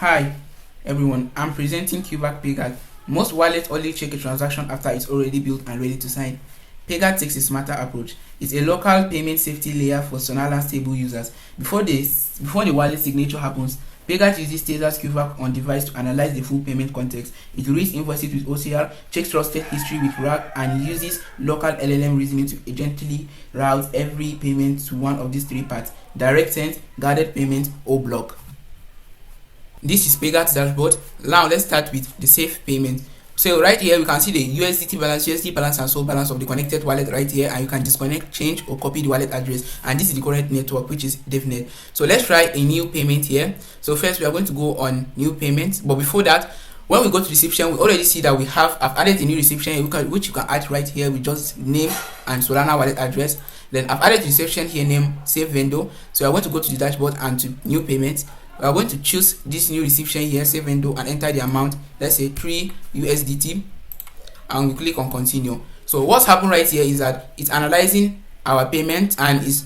Hi everyone, I'm presenting QVAC PayGuard. Most wallets only check a transaction after it's already built and ready to sign. PayGuard takes a smarter approach. It's a local payment safety layer for Solana stable users. Before the wallet signature happens, PayGuard uses Tether's QVAC on device to analyze the full payment context. It reads invoices with OCR, checks trusted history with RAG, and uses local LLM reasoning to agently route every payment to one of these three paths: direct send, guarded payment, or block. This is PayGuard's dashboard. Now let's start with the safe payment. So right here we can see the USDT balance, USD balance, and SOL balance of the connected wallet right here, and you can disconnect, change, or copy the wallet address. And this is the current network, which is devnet. So let's try a new payment here. So first we are going to go on new payment, but before that, when we go to reception, we already see that I've added a new reception here, which you can add right here with just name and Solana wallet address. Then I've added reception here, name, save vendor. So I'm going to go to the dashboard and to new payment. We are going to choose this new reception here, save vendor, and enter the amount, let's say 3 USDT, and we click on continue. So what's happened right here is that it's analyzing our payment and is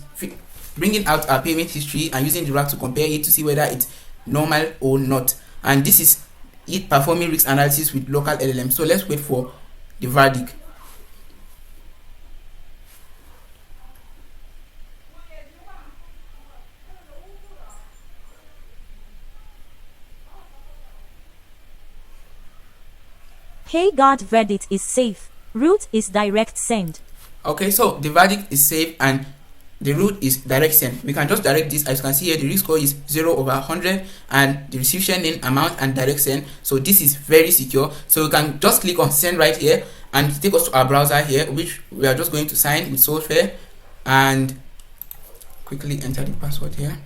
bringing out our payment history and using the RAG to compare it to see whether it's normal or not. And this is it performing risk analysis with local LLM. So let's wait for the verdict. PayGuard verdict is safe. Route is direct send. Okay, so the verdict is safe and the route is direct send. We can just direct this. As you can see here, the risk score is 0/100 and the reception name, amount, and direct send. So this is very secure. So we can just click on send right here and take us to our browser here, which we are just going to sign with Solflare, and quickly enter the password here.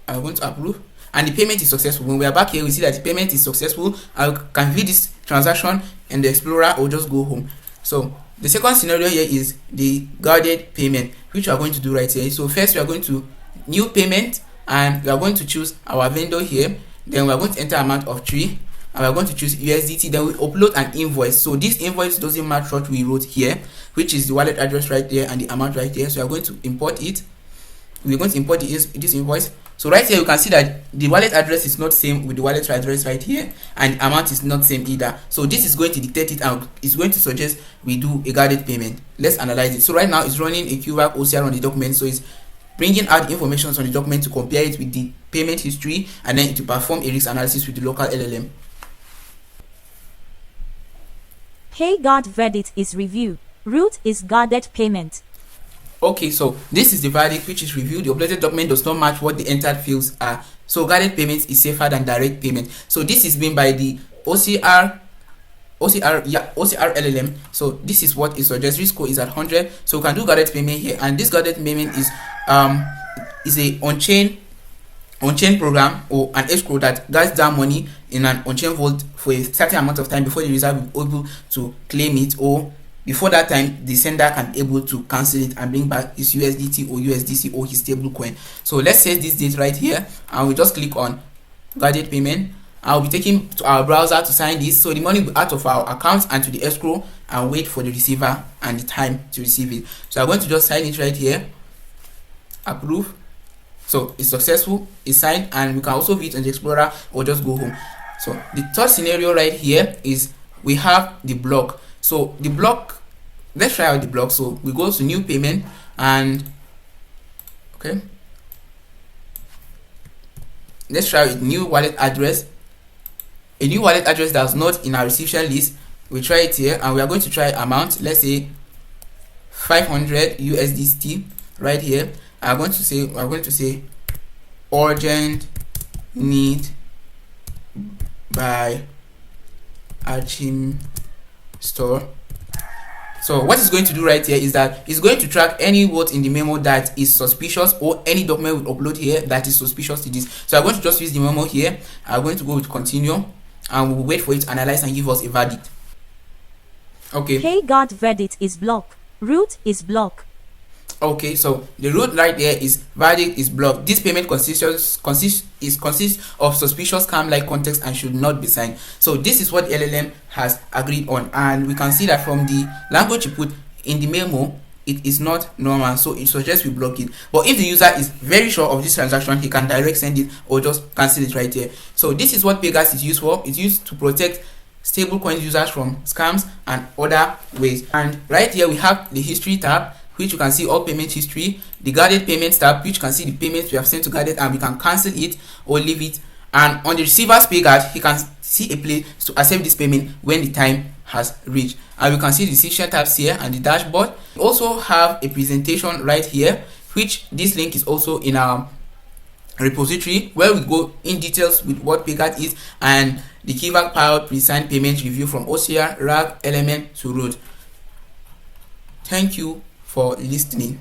I'm going to approve. And the payment is successful. When we are back here, we see that the payment is successful. I can view this transaction in the Explorer or just go home. So the second scenario here is the guarded payment, which we are going to do right here. So first we are going to new payment, and we are going to choose our vendor here. Then we are going to enter amount of 3, and we are going to choose USDT. Then we upload an invoice. So this invoice doesn't match what we wrote here, which is the wallet address right there and the amount right there. So we are going to import it. We're going to import this invoice. So right here you can see that the wallet address is not same with the wallet address right here, and the amount is not same either. So this is going to dictate it, and it's going to suggest we do a guarded payment. Let's analyze it. So right now it's running a QVAC OCR on the document, so it's bringing out information on the document to compare it with the payment history, and then to perform a risk analysis with the local LLM. PayGuard verdict is review. Route is guarded payment. Okay, so this is the verdict, which is reviewed. The uploaded document does not match what the entered fields are. So guarded payments is safer than direct payment. So this is being by the OCR LLM. So this is what it suggests. Risk score is at 100. So we can do guarded payment here, and this guarded payment is a on-chain program or an escrow that guards down money in an on-chain vault for a certain amount of time before the user will be able to claim it, or before that time the sender can be able to cancel it and bring back his USDT or USDC or his stablecoin. So let's set this date right here, and we just click on guarded payment. I'll be taken to our browser to sign this, so the money will be out of our account and to the escrow, and wait for the receiver and the time to receive it. So I'm going to just sign it right here, approve. So it's successful, it's signed, and we can also view it on the Explorer or just go home. So the third scenario right here is we have the block. So the block, let's try out the block. So we go to new payment, and okay, let's try with new wallet address. A new wallet address that's not in our reception list. We try it here, and we are going to try amount. Let's say 500 USDT right here. We're going to say urgent need by Archim store. So what it's going to do right here is that it's going to track any word in the memo that is suspicious, or any document we upload here that is suspicious to this. So I'm going to just use the memo here. I'm going to go with continue, and we'll wait for it to analyze and give us a verdict. Okay, PayGuard verdict is block. Route is block. Okay, so the route right there is verdict is blocked. This payment consists of suspicious scam-like context and should not be signed. So this is what LLM has agreed on, and we can see that from the language you put in the memo, it is not normal, so it suggests we block it. But if the user is very sure of this transaction, he can direct send it or just cancel it right here. So this is what PayGuard is used for. It's used to protect stablecoin users from scams and other ways. And right here we have the history tab, which you can see all payment history, the guarded payments tab, which you can see the payments we have sent to guarded, and we can cancel it or leave it. And on the receiver's PayGuard, he can see a place to accept this payment when the time has reached. And we can see the decision tabs here and the dashboard. We also have a presentation right here, which this link is also in our repository, where we go in details with what PayGuard is and the QVAC powered pre-signed payment review from OCR, RAG, Element to Root. Thank you for listening.